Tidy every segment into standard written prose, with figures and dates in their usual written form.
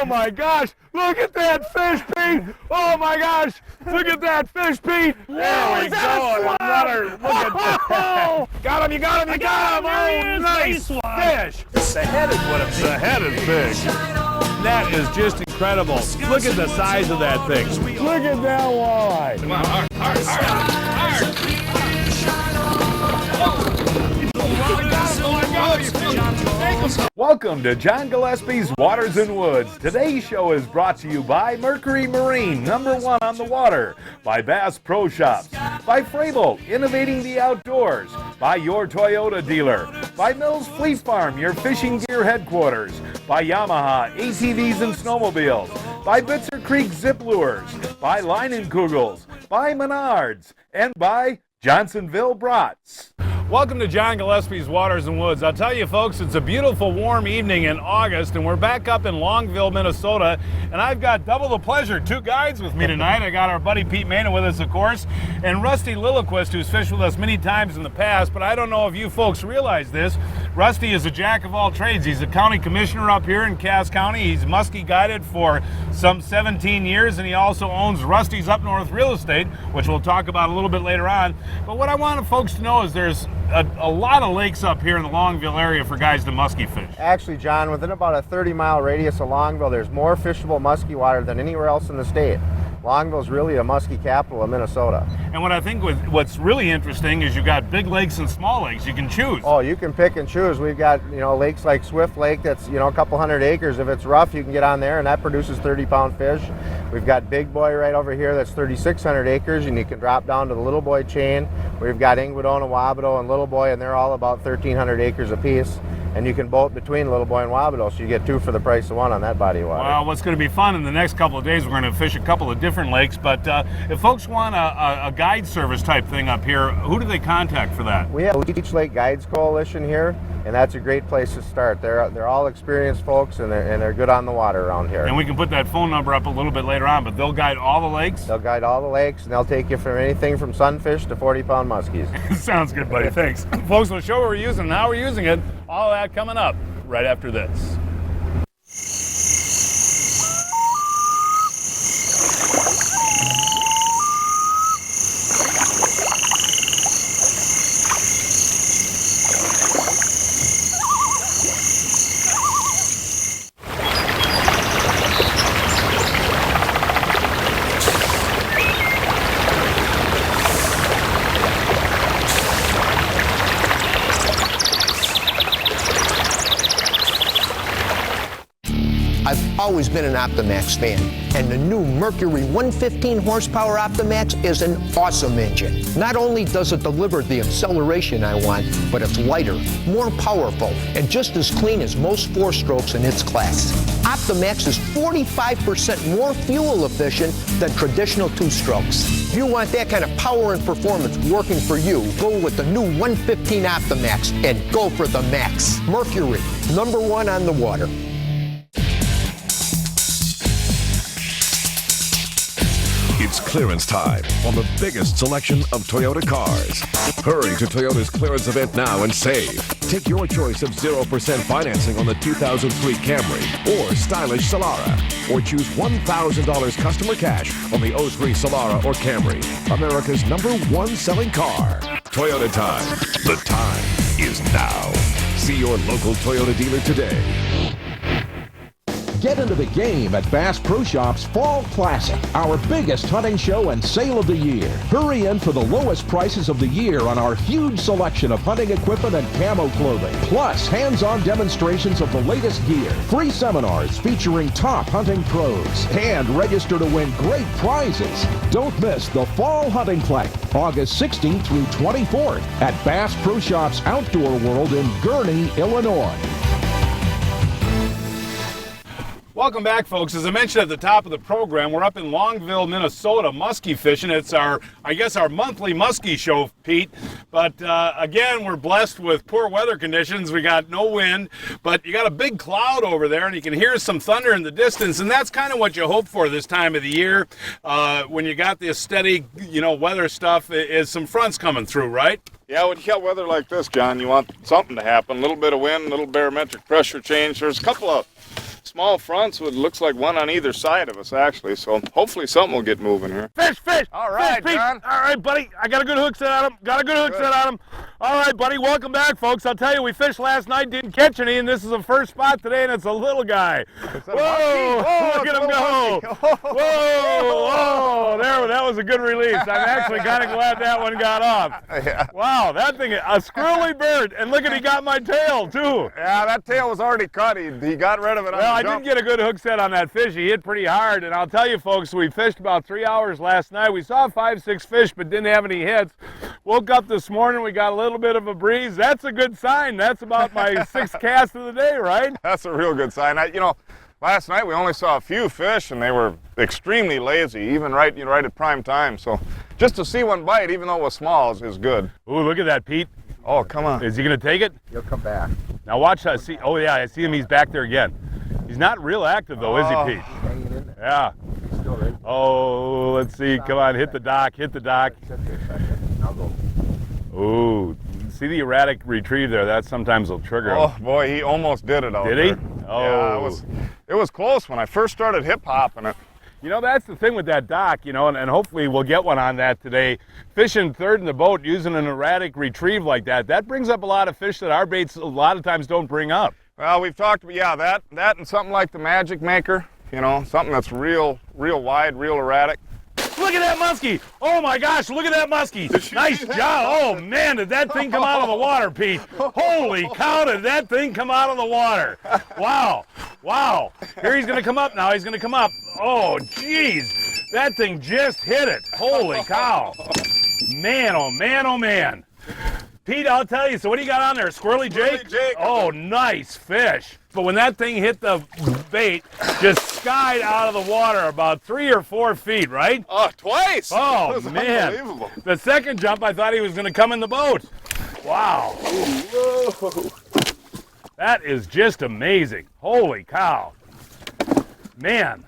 Oh my gosh, look at that fish, Pete. Oh my gosh, look at that fish, Pete. There we go, another, look at that. Got him, you got him, you got him. Oh, nice fish. The head is what it's, the head is big. That is just incredible. Look at the size of that thing. Look at that walleye. Come on, hard. Welcome to John Gillespie's Waters and Woods. Today's show is brought to you by Mercury Marine, #1 on the water, by Bass Pro Shops, by Frable, innovating the outdoors, by your Toyota dealer, by Mills Fleet Farm, your fishing gear headquarters, by Yamaha, ATVs and snowmobiles, by Bitzer Creek Zip Lures, by Leinenkugels, by Menards, and by Johnsonville Brats. Welcome to John Gillespie's Waters and Woods. I'll tell you folks, it's a beautiful warm evening in August and we're back up in Longville, Minnesota, and I've got double the pleasure. Two guides with me tonight. I got our buddy Pete Mena with us, of course, and Rusty Lilliquist, who's fished with us many times in the past, but I don't know if you folks realize this. Rusty is a jack of all trades. He's a county commissioner up here in Cass County. He's muskie guided for some 17 years, and he also owns Rusty's Up North Real Estate, which we'll talk about a little bit later on. But what I want folks to know is there's a lot of lakes up here in the Longville area for guys to muskie fish. Actually, John, within about a 30-mile radius of Longville, there's more fishable muskie water than anywhere else in the state. Longville's really a muskie capital of Minnesota. And what I think what's really interesting is you've got big lakes and small lakes. You can choose. Oh, you can pick and choose. We've got, lakes like Swift Lake that's, a couple hundred acres. If it's rough, you can get on there, and that produces 30-pound fish. We've got Big Boy right over here that's 3,600 acres, and you can drop down to the Little Boy chain. We've got Inglewood, Wabido, and Little Boy, and they're all about 1,300 acres apiece. And you can boat between Little Boy and Wabido, so you get two for the price of one on that body of water. Well, what's going to be fun in the next couple of days, we're going to fish a couple of different lakes, but if folks want a guide service type thing up here, who do they contact for that? We have Leech Lake Guides Coalition here, and that's a great place to start. They're all experienced folks, and they're good on the water around here. And we can put that phone number up a little bit later on, but they'll guide all the lakes? They'll guide all the lakes, and they'll take you from anything from sunfish to 40-pound muskies. Sounds good, buddy. Thanks. Folks, we'll show what we're using and how we're using it. All that coming up right after this. I've always been an Optimax fan, and the new Mercury 115 horsepower Optimax is an awesome engine. Not only does it deliver the acceleration I want, but it's lighter, more powerful, and just as clean as most four-strokes in its class. Optimax is 45% more fuel efficient than traditional two-strokes. If you want that kind of power and performance working for you, go with the new 115 Optimax and go for the max. Mercury, #1 on the water. It's clearance time on the biggest selection of Toyota cars. Hurry to Toyota's clearance event now and save. Take your choice of 0% financing on the 2003 Camry or stylish Solara. Or choose $1,000 customer cash on the 03 Solara or Camry. America's #1 selling car. Toyota time. The time is now. See your local Toyota dealer today. Get into the game at Bass Pro Shops Fall Classic, our biggest hunting show and sale of the year. Hurry in for the lowest prices of the year on our huge selection of hunting equipment and camo clothing. Plus, hands-on demonstrations of the latest gear, free seminars featuring top hunting pros, and register to win great prizes. Don't miss the Fall Hunting Classic, August 16th through 24th at Bass Pro Shops Outdoor World in Gurnee, Illinois. Welcome back, folks. As I mentioned at the top of the program, we're up in Longville, Minnesota, muskie fishing. It's our monthly muskie show, Pete. But again, we're blessed with poor weather conditions. We got no wind, but you got a big cloud over there, and you can hear some thunder in the distance, and that's kind of what you hope for this time of the year. When you got this steady, weather stuff, is some fronts coming through, right? Yeah, when you got weather like this, John, you want something to happen. A little bit of wind, a little barometric pressure change. There's a couple of small fronts with looks like one on either side of us actually. So hopefully something will get moving here. Fish, fish! All right, fish, John. All right, buddy. I got a good hook set on him. All right, buddy. Welcome back, folks. I'll tell you, we fished last night, didn't catch any, and this is the first spot today, and it's a little guy. Whoa! Look at him go! Whoa! There, that was a good release. I'm actually kind of glad that one got off. Yeah. Wow, that thing, a squirrely bird, and look at, he got my tail too. Yeah, that tail was already cut. He got rid of it. Well, I did get a good hook set on that fish. He hit pretty hard, and I'll tell you, folks, we fished about 3 hours last night. We saw 5, 6 fish, but didn't have any hits. Woke up this morning, we got a little bit of a breeze. That's a good sign. That's about my 6th cast of the day, right? That's a real good sign. Last night we only saw a few fish, and they were extremely lazy, even right at prime time. So just to see one bite, even though it was small, is good. Ooh, look at that, Pete. Oh, come on. Is he going to take it? He'll come back. Now watch. I see. Oh yeah, I see him. He's back there again. He's not real active though, is he, Pete? Hanging in there. Yeah. He's still right. Oh, let's see. Come on, hit the dock. Hit the dock. Sit there a second. I'll go. Ooh, see the erratic retrieve there? That sometimes will trigger him. Oh boy, he almost did it out Did there. he? Oh. Yeah, it was close when I first started hip hopping it. You know, that's the thing with that dock, you know, and hopefully we'll get one on that today. Fishing third in the boat using an erratic retrieve like that brings up a lot of fish that our baits a lot of times don't bring up. Well, we've talked about, yeah, that and something like the Magic Maker, you know, something that's real wide, real erratic. Look at that muskie! Oh my gosh, look at that muskie! Nice job! Oh man, did that thing come out of the water, Pete? Holy cow, did that thing come out of the water? Wow, wow. Here he's gonna come up now, he's gonna come up. Oh geez, that thing just hit it. Holy cow. Man, oh man, oh man. Pete, I'll tell you, so what do you got on there, Squirrely Jake? Squirrely Jake. Oh, nice fish. But when that thing hit the bait, just skied out of the water about 3 or 4 feet, right? Oh, twice! Oh, That was man. unbelievable. The second jump, I thought he was going to come in the boat. Wow. Whoa. That is just amazing. Holy cow. Man.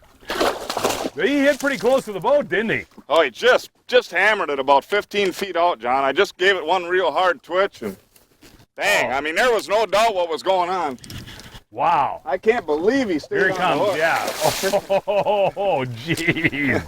He hit pretty close to the boat, didn't he? Oh, he just hammered it about 15 feet out, John. I just gave it one real hard twitch, and dang, I mean, there was no doubt what was going on. Wow. I can't believe he stayed Here he on comes, the hook. yeah. Oh, jeez.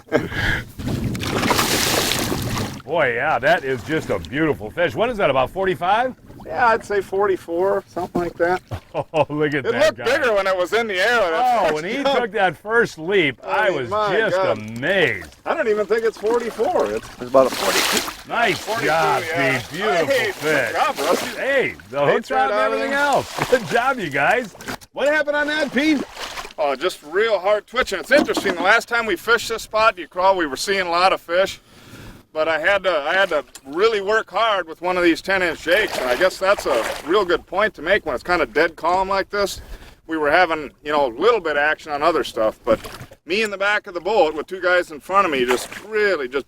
Boy, yeah, that is just a beautiful fish. What is that, about 45? Yeah, I'd say 44, something like that. Oh, look at It that looked guy. bigger when it was in the air. Oh, when he took that first leap, I mean, was my just God. amazed. I don't even think it's 44. It's about a 42. Nice 42, job, yeah. Pete. Beautiful Hey, fish. good job, Rusty. Hey, the Hey, hook's tried out and out of everything there. else. Good job, you guys. What happened on that, Pete? Oh, just real hard twitching. It's interesting. The last time we fished this spot, we were seeing a lot of fish, but I had to really work hard with one of these 10-inch jakes, and I guess that's a real good point to make when it's kind of dead calm like this. We were having, you know, a little bit of action on other stuff, but me in the back of the boat with 2 guys in front of me just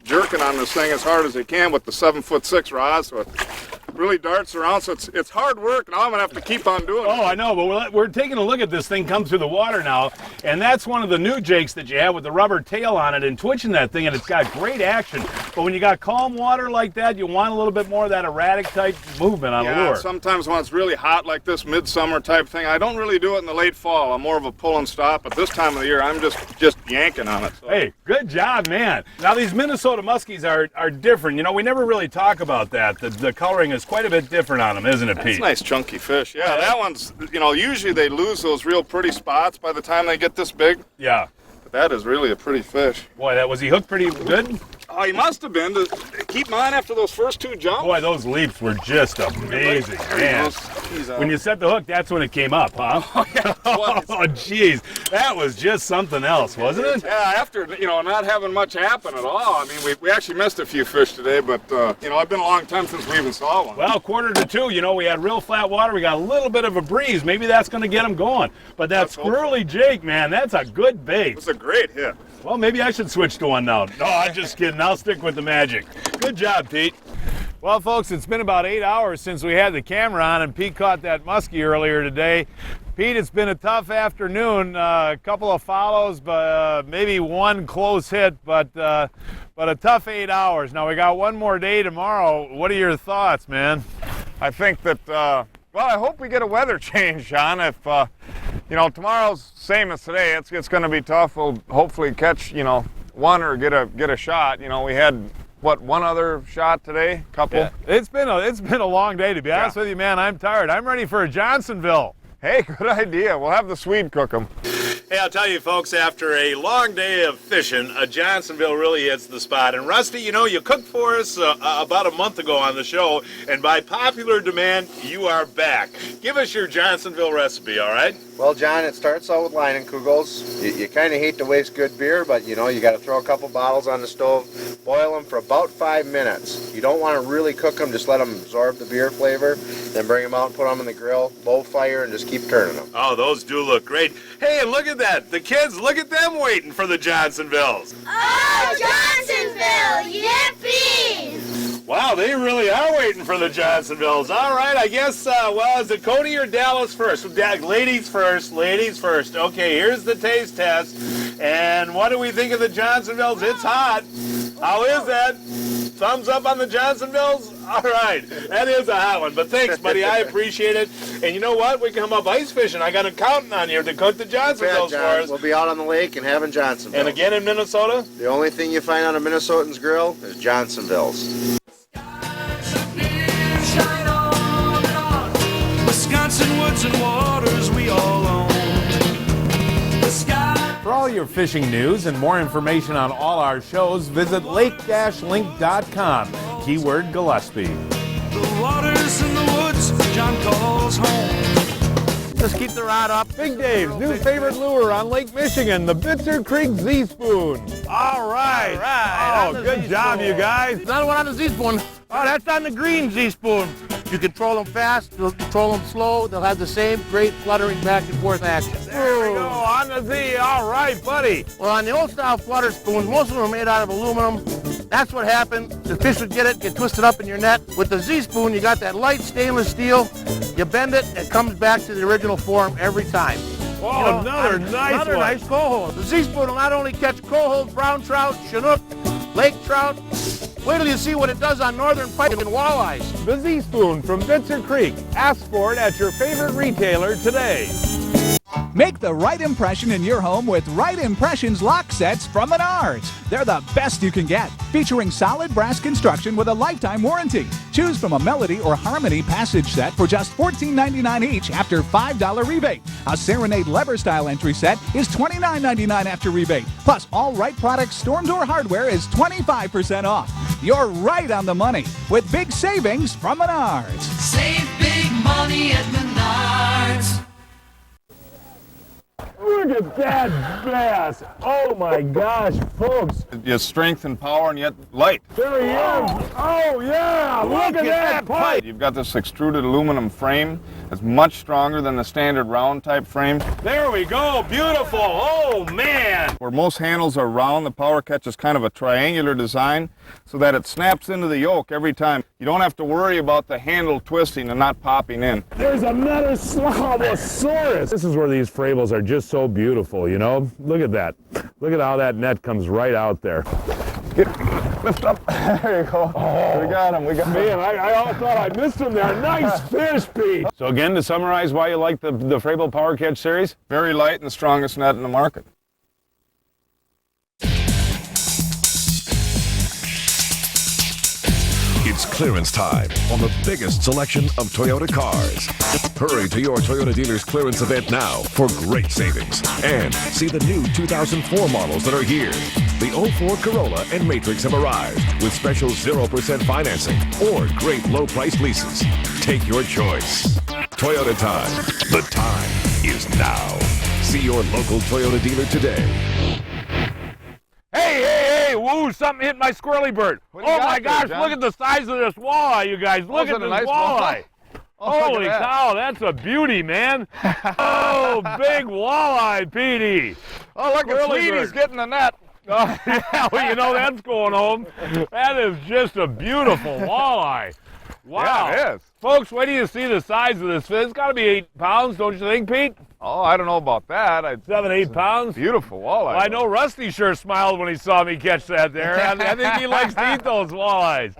jerking on this thing as hard as they can with the 7'6" rod, so it really darts around. So it's hard work. Now I'm gonna have to keep on doing it. Oh, I know, but we're taking a look at this thing come through the water now, and that's one of the new jakes that you have with the rubber tail on it and twitching that thing, and it's got great action. But when you got calm water like that, you want a little bit more of that erratic type movement on a Yeah, lure. sometimes when it's really hot like this, midsummer type thing, I don't really do it in the late fall. I'm more of a pull and stop. But this time of the year, I'm just yanking on it. So. Hey, good job, man. Now, these Minnesota Muskies are different. You know, we never really talk about that. The coloring is quite a bit different on them, isn't it, Pete? It's nice chunky fish. Yeah, that one's, you know, usually they lose those real pretty spots by the time they get this big. Yeah. But that is really a pretty fish. Boy, was he hooked pretty good? Oh, he must have been. To keep mine after those first 2 jumps. Boy, those leaps were just amazing, man. When you set the hook, that's when it came up, huh? Oh, yeah, twice. Oh, jeez. That was just something else, wasn't it? Yeah, after, you know, not having much happen at all. I mean, we actually missed a few fish today, but, you know, it's been a long time since we even saw one. Well, 1:45, you know, we had real flat water. We got a little bit of a breeze. Maybe that's going to get them going. But that Let's hope. squirrely Jake, man, that's a good bait. It's a great hit. Well, maybe I should switch to one now. No, I'm just kidding. I'll stick with the Magic. Good job, Pete. Well, folks, it's been about 8 hours since we had the camera on, and Pete caught that muskie earlier today. Pete, it's been a tough afternoon. A couple of follows, but maybe one close hit, but a tough 8 hours. Now, we got one more day tomorrow. What are your thoughts, man? I think that, well, I hope we get a weather change, John. If You know, tomorrow's same as today. It's going to be tough. We'll hopefully catch, you know, one or get a shot. You know, we had one other shot today, couple. Yeah. It's been a long day, to be honest with you, man. I'm tired. I'm ready for a Johnsonville. Hey, good idea. We'll have the Swede cook them. Hey, I'll tell you, folks, after a long day of fishing, a Johnsonville really hits the spot. And Rusty, you know, you cooked for us about a month ago on the show, and by popular demand, you are back. Give us your Johnsonville recipe, all right? Well, John, it starts out with Leinenkugels. You kind of hate to waste good beer, but you know, you got to throw a couple bottles on the stove, boil them for about 5 minutes. You don't want to really cook them, just let them absorb the beer flavor, then bring them out and put them in the grill, low fire, and just keep turning them. Oh, those do look great. Hey, and look at that. The kids, look at them waiting for the Johnsonvilles. Oh, Johnsonville! Yippee! Wow, they really are waiting for the Johnsonvilles. All right, I guess, well, is it Cody or Dallas first? Ladies first, ladies first. Okay, here's the taste test. And what do we think of the Johnsonvilles? It's hot. How is that? Thumbs up on the Johnsonvilles? All right, that is a hot one. But thanks, buddy. I appreciate it. And you know what? We can come up ice fishing. I got a counting on you to cook the Johnsonvilles for us. We'll be out on the lake and having Johnsonville. And again in Minnesota? The only thing you find on a Minnesotan's grill is Johnsonvilles. Wisconsin woods and waters we all own. The sky. For all your fishing news and more information on all our shows, visit lake-link.com. Keyword Gillespie. The waters and the woods John calls home. Let's keep the rod up. Big Dave's new favorite lure on Lake Michigan, the Bitzer Creek Z-Spoon. All right. Oh, good job, you guys. Another one on the Z-Spoon. Oh, that's on the green Z-Spoon. You control them fast, you'll control them slow. They'll have the same great fluttering back and forth action. There we go, on the Z. All right, buddy. Well, on the old style flutter spoons, most of them are made out of aluminum. That's what happened. The fish would get twisted up in your net. With the Z-Spoon, you got that light stainless steel. You bend it, it comes back to the original form every time. Oh, you know, another nice coho. The Z-Spoon will not only catch coho, brown trout, chinook, lake trout. Wait till you see what it does on northern pike and walleyes. The Z-Spoon from Bitzer Creek. Ask for it at your favorite retailer today. Make the right impression in your home with Right Impressions lock sets from Menards. They're the best you can get, featuring solid brass construction with a lifetime warranty. Choose from a Melody or Harmony passage set for just $14.99 each after $5 rebate. A Serenade lever style entry set is $29.99 after rebate. Plus, all Right products storm door hardware is 25% off. You're right on the money with big savings from Menards. Save big money at Menards. Look at that bass. Oh my gosh, folks. Just strength and power and yet light. There he is. Oh yeah, look at that pipe. You've got this extruded aluminum frame. It's much stronger than the standard round type frame. There we go, beautiful. Oh man. Where most handles are round, the power catch is kind of a triangular design so that it snaps into the yoke every time. You don't have to worry about the handle twisting and not popping in. There's another Slavosaurus. This is where these Frables are just so beautiful, you know? Look at that. Look at how that net comes right out there. Lift up. There you go. Oh, we got him. Man, I thought I missed him there. Nice fish, Pete. So again, to summarize why you like the Frable Power Catch series? Very light and the strongest net in the market. It's clearance time on the biggest selection of Toyota cars. Hurry to your Toyota dealer's clearance event now for great savings. And see the new 2004 models that are here. The 04 Corolla and Matrix have arrived with special 0% financing or great low-price leases. Take your choice. Toyota time. The time is now. See your local Toyota dealer today. Hey, woo, something hit my squirrely bird. Oh my gosh, look at the size of this walleye, you guys. Look at this walleye. Holy cow, that's a beauty, man. Oh, big walleye, Petey. Oh, look at Sweetie's getting the net. Oh, yeah, well, you know that's going home. That is just a beautiful walleye. Wow. Yeah, it is. Folks, wait till you see the size of this fish. It's got to be 8 pounds, don't you think, Pete? Oh, I don't know about that. 7, 8 pounds? Beautiful walleye. Well, I know Rusty sure smiled when he saw me catch that there. I think he likes to eat those walleyes.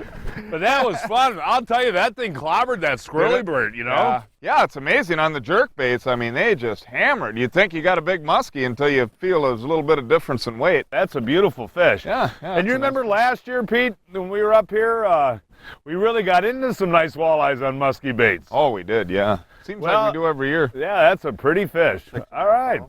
But that was fun. I'll tell you, that thing clobbered that squirrely bird, you know? Yeah, it's amazing on the jerk baits. I mean, they just hammered. You'd think you got a big muskie until you feel there's a little bit of difference in weight. That's a beautiful fish. Yeah. And you remember last year, Pete, when we were up here, we really got into some nice walleyes on muskie baits. Oh, we did, yeah. Seems like we do every year. Yeah, that's a pretty fish. All right.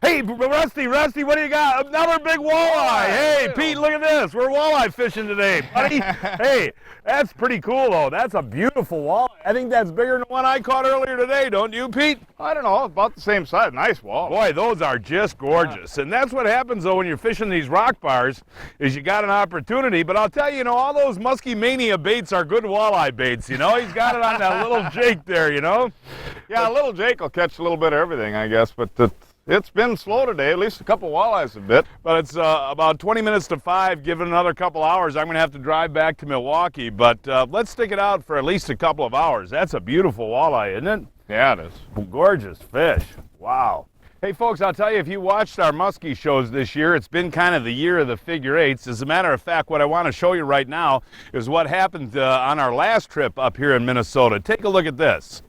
Hey, Rusty, what do you got? Another big walleye. Hey, Pete, look at this. We're walleye fishing today, buddy. Hey, that's pretty cool, though. That's a beautiful walleye. I think that's bigger than the one I caught earlier today, don't you, Pete? I don't know, about the same size. Nice walleye. Boy, those are just gorgeous. And that's what happens, though, when you're fishing these rock bars, is you got an opportunity. But I'll tell you, you know, all those Muskie Mania baits are good walleye baits, you know? He's got it on that little Jake there, you know? Yeah, a little Jake will catch a little bit of everything, I guess, but it's been slow today. At least a couple walleyes a bit. But it's about 20 minutes to 5. Given another couple hours, I'm going to have to drive back to Milwaukee. But let's stick it out for at least a couple of hours. That's a beautiful walleye, isn't it? Yeah, it is. Gorgeous fish. Wow. Hey, folks, I'll tell you, if you watched our muskie shows this year, it's been kind of the year of the figure eights. As a matter of fact, what I want to show you right now is what happened on our last trip up here in Minnesota. Take a look at this.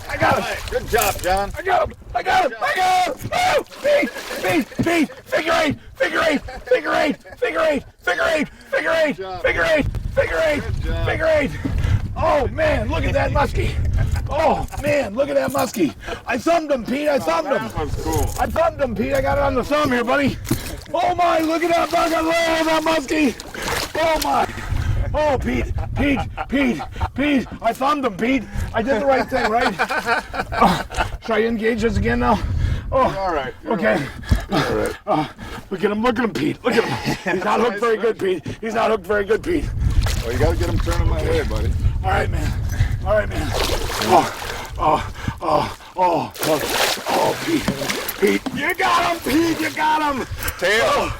I got him. Good job, John. I got him. Oh, Pete. Figure eight. Oh, man, look at that muskie. I thumbed him, Pete. I thumbed him. That was cool. I thumbed him, Pete. I got it on the thumb here, buddy. Oh, my, look at that bucket. Look at that muskie. Oh, my. Oh, Pete, I thumbed him, Pete. I did the right thing, right? Should I engage us again now? Oh, all right. Okay. All right. Look at him, Pete. Look at him. He's not hooked very good, Pete. Well, you got to get him turning my way, buddy. All right, man. Oh, Pete. You got him. Tail.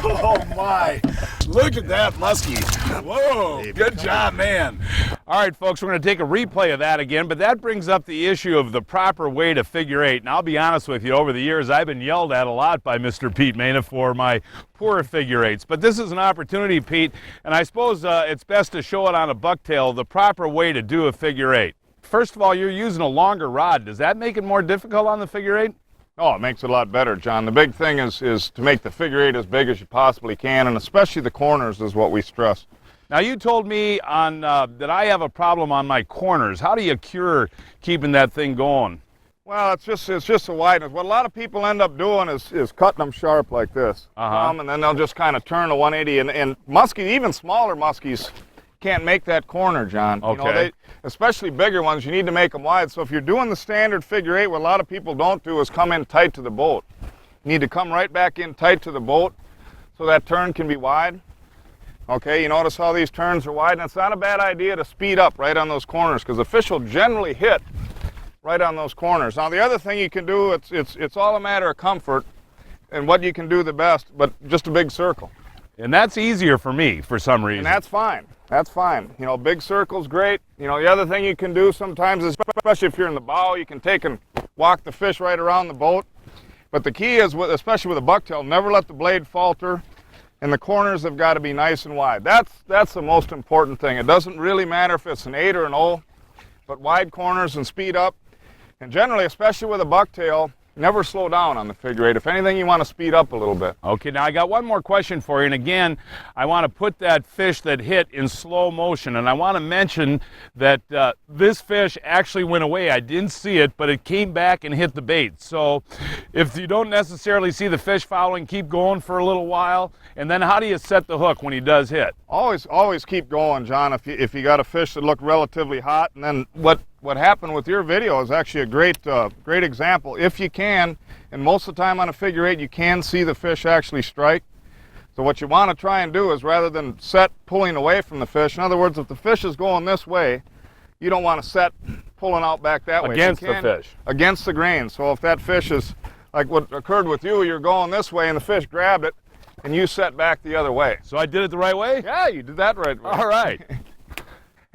Oh, my. Look at that muskie. Whoa, good job, man. All right, folks, we're going to take a replay of that again, but that brings up the issue of the proper way to figure eight. And I'll be honest with you, over the years, I've been yelled at a lot by Mr. Pete Mena for my poor figure eights. But this is an opportunity, Pete, and I suppose it's best to show it on a bucktail, the proper way to do a figure eight. First of all, you're using a longer rod. Does that make it more difficult on the figure eight? Oh, it makes it a lot better, John. The big thing is to make the figure eight as big as you possibly can, and especially the corners is what we stress. Now, you told me on that I have a problem on my corners. How do you cure keeping that thing going? Well, it's just a wideness. What a lot of people end up doing is cutting them sharp like this. And then they'll just kind of turn a 180. And muskies, even smaller muskies, can't make that corner, John. Okay. You know, especially bigger ones, you need to make them wide. So if you're doing the standard figure eight, what a lot of people don't do is come in tight to the boat. You need to come right back in tight to the boat so that turn can be wide. Okay, you notice how these turns are wide, and it's not a bad idea to speed up right on those corners because the fish will generally hit right on those corners. Now the other thing you can do, it's all a matter of comfort and what you can do the best, but just a big circle. And that's easier for me for some reason. And that's fine. That's fine. You know, big circle's great. You know, the other thing you can do sometimes, especially if you're in the bow, you can take and walk the fish right around the boat. But the key is, especially with a bucktail, never let the blade falter, and the corners have got to be nice and wide. That's the most important thing. It doesn't really matter if it's an 8 or an O, but wide corners and speed up. And generally, especially with a bucktail, never slow down on the figure eight. If anything, you want to speed up a little bit. Okay, now I got one more question for you. And again, I want to put that fish that hit in slow motion. And I want to mention that this fish actually went away. I didn't see it, but it came back and hit the bait. So if you don't necessarily see the fish following, keep going for a little while. And then how do you set the hook when he does hit? Always keep going, John, if you got a fish that looked relatively hot. And then what happened with your video is actually a great example. If you can, and most of the time on a figure eight, you can see the fish actually strike. So what you want to try and do is, rather than set pulling away from the fish, in other words, if the fish is going this way, you don't want to set pulling out back that way. Against the fish. Against the grain. So if that fish is, like what occurred with you, you're going this way and the fish grabbed it, and you set back the other way. So I did it the right way? Yeah, you did that right. All right.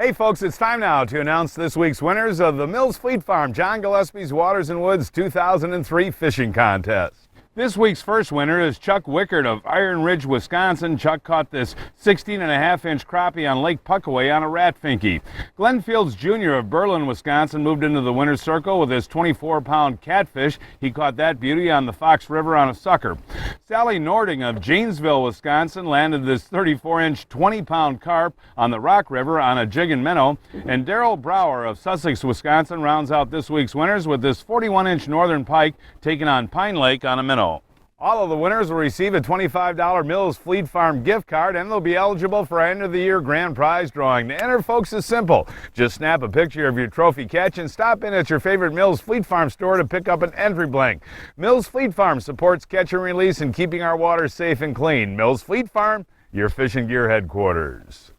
Hey folks, it's time now to announce this week's winners of the Mills Fleet Farm John Gillespie's Waters and Woods 2003 Fishing Contest. This week's first winner is Chuck Wickard of Iron Ridge, Wisconsin. Chuck caught this 16.5-inch crappie on Lake Puckaway on a rat finky. Glenn Fields Jr. of Berlin, Wisconsin moved into the winner's circle with his 24-pound catfish. He caught that beauty on the Fox River on a sucker. Sally Nording of Janesville, Wisconsin landed this 34-inch 20-pound carp on the Rock River on a jig and minnow. And Darrell Brower of Sussex, Wisconsin rounds out this week's winners with this 41-inch northern pike taken on Pine Lake on a minnow. All of the winners will receive a $25 Mills Fleet Farm gift card, and they'll be eligible for our end-of-the-year grand prize drawing. To enter, folks, is simple. Just snap a picture of your trophy catch and stop in at your favorite Mills Fleet Farm store to pick up an entry blank. Mills Fleet Farm supports catch and release and keeping our waters safe and clean. Mills Fleet Farm, your fishing gear headquarters.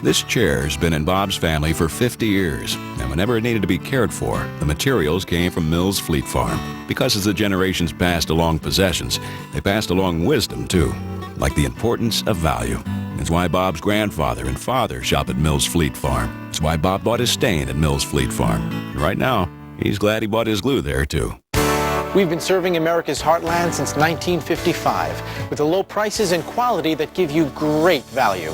This chair's been in Bob's family for 50 years, and whenever it needed to be cared for, the materials came from Mills Fleet Farm. Because as the generations passed along possessions, they passed along wisdom too, like the importance of value. It's why Bob's grandfather and father shop at Mills Fleet Farm. It's why Bob bought his stain at Mills Fleet Farm. And right now, he's glad he bought his glue there too. We've been serving America's heartland since 1955 with the low prices and quality that give you great value.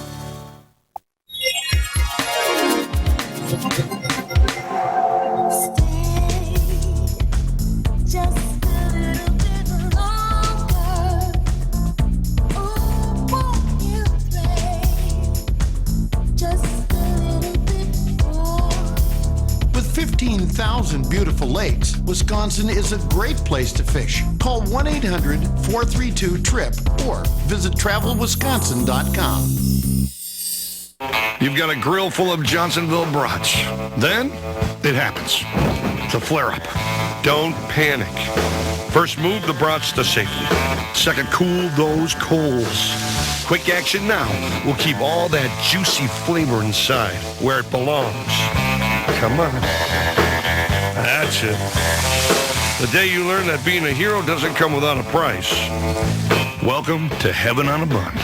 With 15,000 beautiful lakes, Wisconsin is a great place to fish. Call 1-800-432-TRIP or visit travelwisconsin.com. You've got a grill full of Johnsonville brats. Then, it happens. It's a flare-up. Don't panic. First, move the brats to safety. Second, cool those coals. Quick action now will keep all that juicy flavor inside where it belongs. Come on. That's it. The day you learn that being a hero doesn't come without a price. Welcome to Heaven on a Bun.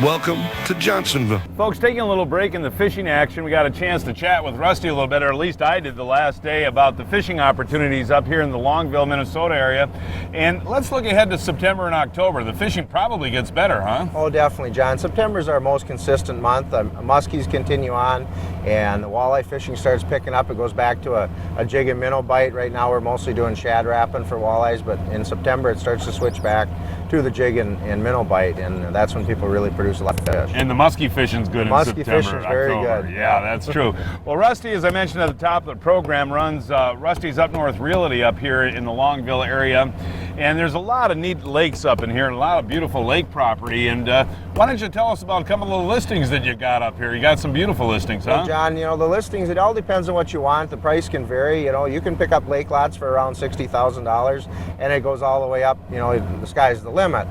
Welcome to Johnsonville. Folks, taking a little break in the fishing action, we got a chance to chat with Rusty a little bit, or at least I did the last day, about the fishing opportunities up here in the Longville, Minnesota area. And let's look ahead to September and October. The fishing probably gets better, huh? Oh, definitely, John. September is our most consistent month. Muskies continue on, and the walleye fishing starts picking up. It goes back to a jig and minnow bite. Right now we're mostly doing shad wrapping for walleyes, but in September it starts to switch back to the jig and minnow bite, and that's when people really produce a lot of fish. And the muskie fishing's good in September. Muskie fishing's very good. Yeah, that's true. Well, Rusty, as I mentioned at the top of the program, runs Rusty's Up North Realty up here in the Longville area. And there's a lot of neat lakes up in here and a lot of beautiful lake property. And why don't you tell us about a couple of the listings that you got up here? You got some beautiful listings, huh? Well, John, you know, the listings, it all depends on what you want. The price can vary. You know, you can pick up lake lots for around $60,000, and it goes all the way up. You know, the sky's the limit.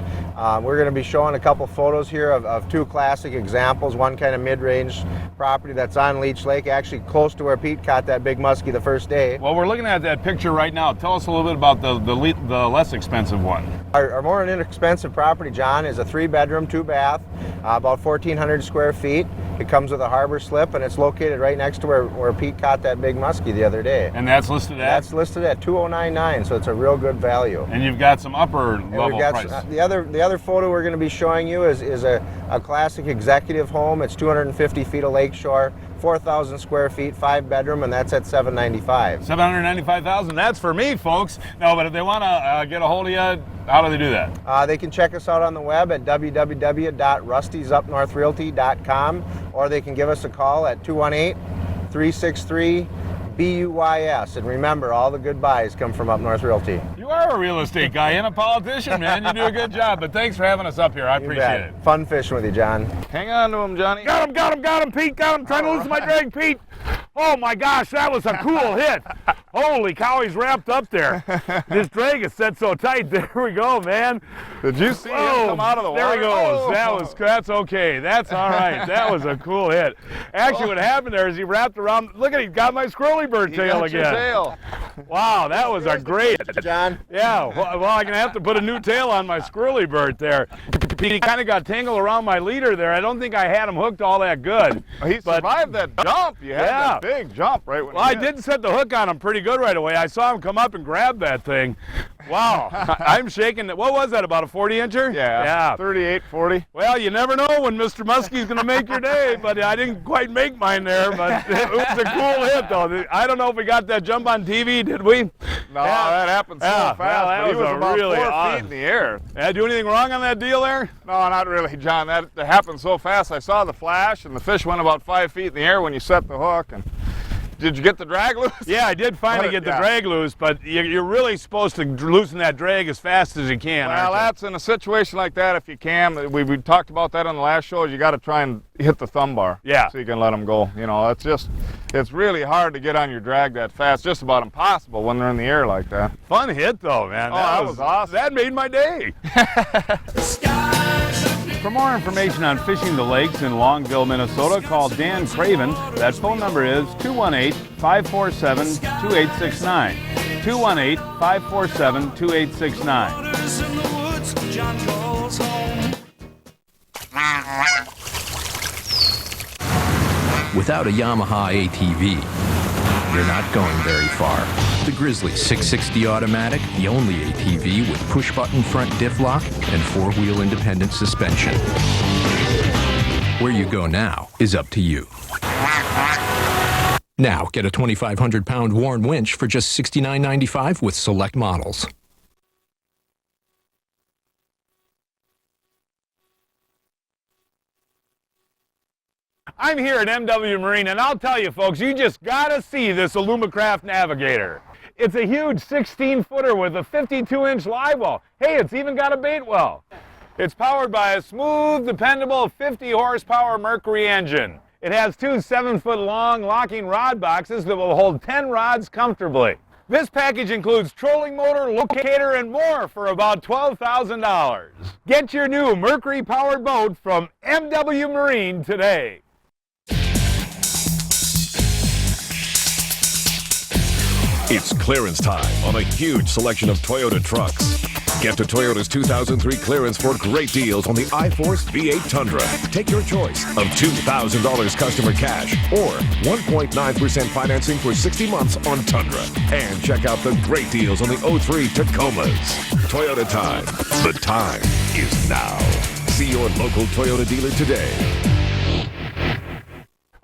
We're going to be showing a couple photos here of two classic examples. One kind of mid-range property that's on Leech Lake, actually close to where Pete caught that big muskie the first day. Well, we're looking at that picture right now. Tell us a little bit about the less expensive one. Our more inexpensive property, John, is a 3-bedroom, 2-bath, about 1,400 square feet. It comes with a harbor slip, and it's located right next to where Pete caught that big muskie the other day. And that's listed at? That's listed at $2,099, so it's a real good value. And you've got some upper level price. The other photo we're going to be showing you is a classic executive home. It's 250 feet of lakeshore, 4,000 square feet, 5-bedroom, and that's at $795,000. $795,000. That's for me, folks. No, but if they want to get a hold of you, how do they do that? They can check us out on the web at www.rustysupnorthrealty.com, or they can give us a call at 218-363-BUYS. And remember, all the good buys come from Up North Realty. You are a real estate guy and a politician, man. You do a good job. But thanks for having us up here. I appreciate it. Fun fishing with you, John. Hang on to him, Johnny. Got him, Pete. Got him. Trying to lose my drag, Pete. Oh, my gosh, that was a cool hit. Holy cow, he's wrapped up there. This drag is set so tight. There we go, man. Did you see him come out of the water? There he goes. Oh. That's okay. That's all right. That was a cool hit. Actually, what happened there is he wrapped around. Look at it. He got my squirrely bird tail again. Your tail. Wow, that was a great. John. Yeah. Well, I'm going to have to put a new tail on my squirrely bird there. He kind of got tangled around my leader there. I don't think I had him hooked all that good. He survived that jump. You had that big jump right when I did set the hook on him pretty good right away. I saw him come up and grab that thing. Wow. I'm shaking. What was that, about a 40-incher? Yeah. 38, 40. Well, you never know when Mr. Muskie's going to make your day, but I didn't quite make mine there, but it was a cool hit, though. I don't know if we got that jump on TV, did we? No, that happened so fast. Well, that was about really 4 odd. feet in the air. Did I do anything wrong on that deal there? No, not really, John. That happened so fast. I saw the flash, and the fish went about 5 feet in the air when you set the hook. And did you get the drag loose? Yeah, I did finally get the drag loose, but you're really supposed to loosen that drag as fast as you can. Well, that's in a situation like that, if you can. We talked about that on the last show. You got to try and hit the thumb bar. Yeah. So you can let them go. You know, it's really hard to get on your drag that fast. Just about impossible when they're in the air like that. Fun hit, though, man. Oh, that was awesome. That made my day. For more information on fishing the lakes in Longville, Minnesota, call Dan Craven. That phone number is 218-547-2869. 218-547-2869. Without a Yamaha ATV, you're not going very far. The Grizzly 660 Automatic, the only ATV with push-button front diff lock and four-wheel independent suspension. Where you go now is up to you. Now, get a 2,500-pound Warn winch for just $69.95 with select models. I'm here at MW Marine, and I'll tell you, folks, you just gotta see this Alumacraft Navigator. It's a huge 16-footer with a 52-inch live well. Hey, it's even got a bait well. It's powered by a smooth, dependable 50-horsepower Mercury engine. It has two 7-foot-long locking rod boxes that will hold 10 rods comfortably. This package includes trolling motor, locator, and more for about $12,000. Get your new Mercury-powered boat from MW Marine today. It's clearance time on a huge selection of Toyota trucks. Get to Toyota's 2003 clearance for great deals on the iForce V8 Tundra. Take your choice of $2,000 customer cash or 1.9% financing for 60 months on Tundra. And check out the great deals on the 03 Tacomas. Toyota time. The time is now. See your local Toyota dealer today.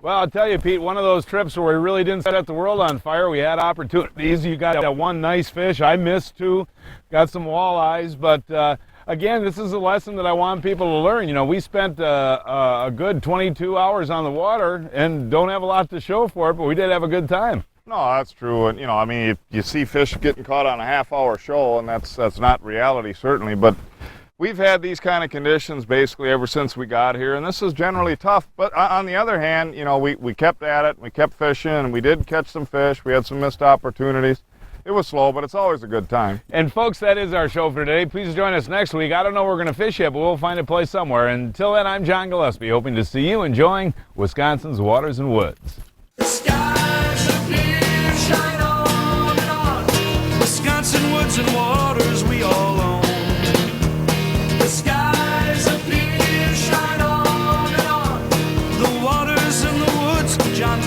Well, I'll tell you, Pete, one of those trips where we really didn't set the world on fire. We had opportunities. You got that one nice fish. I missed two. Got some walleyes. But, again, this is a lesson that I want people to learn. You know, we spent a good 22 hours on the water and don't have a lot to show for it, but we did have a good time. No, that's true. And, you know, I mean, you see fish getting caught on a half-hour show, and that's not reality, certainly. But we've had these kind of conditions basically ever since we got here, and this is generally tough. But on the other hand, you know, we kept at it, we kept fishing, and we did catch some fish. We had some missed opportunities. It was slow, but it's always a good time. And folks, that is our show for today. Please join us next week. I don't know where we're going to fish yet, but we'll find a place somewhere. Until then, I'm John Gillespie, hoping to see you enjoying Wisconsin's waters and woods. The skies are clear, shine on and on. Wisconsin woods and waters we all own. The skies are clear, shine on and on. The waters and the woods, John.